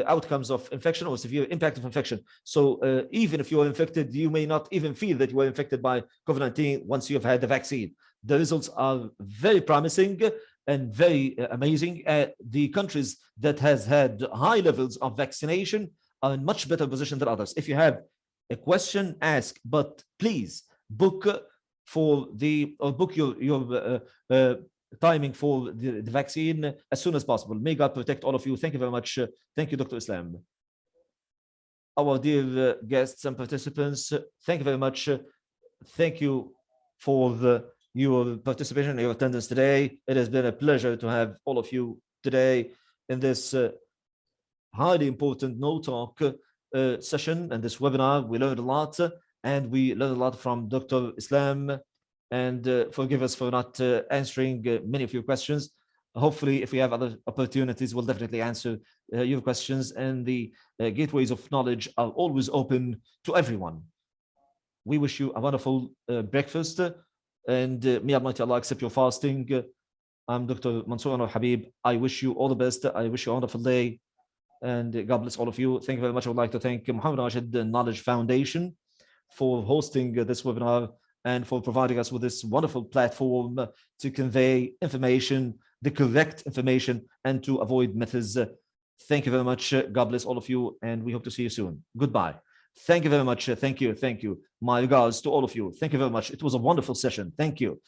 outcomes of infection or severe impact of infection. So even if you are infected, you may not even feel that you were infected by COVID-19 once you have had the vaccine. The results are very promising and very amazing. The countries that has had high levels of vaccination are in much better position than others. If you have a question, ask, but please book your timing for the vaccine as soon as possible. May God protect all of you. Thank you very much. Thank you, Dr. Islam. Our dear guests and participants, thank you very much. Thank you for your participation and your attendance today. It has been a pleasure to have all of you today in this highly important No Talk session and this webinar. We learned a lot, and we learned a lot from Dr. Islam. And forgive us for not answering many of your questions. Hopefully, if we have other opportunities, we'll definitely answer your questions. And the gateways of knowledge are always open to everyone. We wish you a wonderful breakfast, and may Almighty Allah accept your fasting. I'm Dr. Mansoor Habib. I wish you all the best. I wish you a wonderful day, and God bless all of you. Thank you very much. I would like to thank Muhammad Rashid Knowledge Foundation for hosting this webinar and for providing us with this wonderful platform to convey information, the correct information, and to avoid myths. Thank you very much. God bless all of you, and we hope to see you soon. Goodbye. Thank you very much. Thank you. Thank you. My regards to all of you. Thank you very much. It was a wonderful session. Thank you.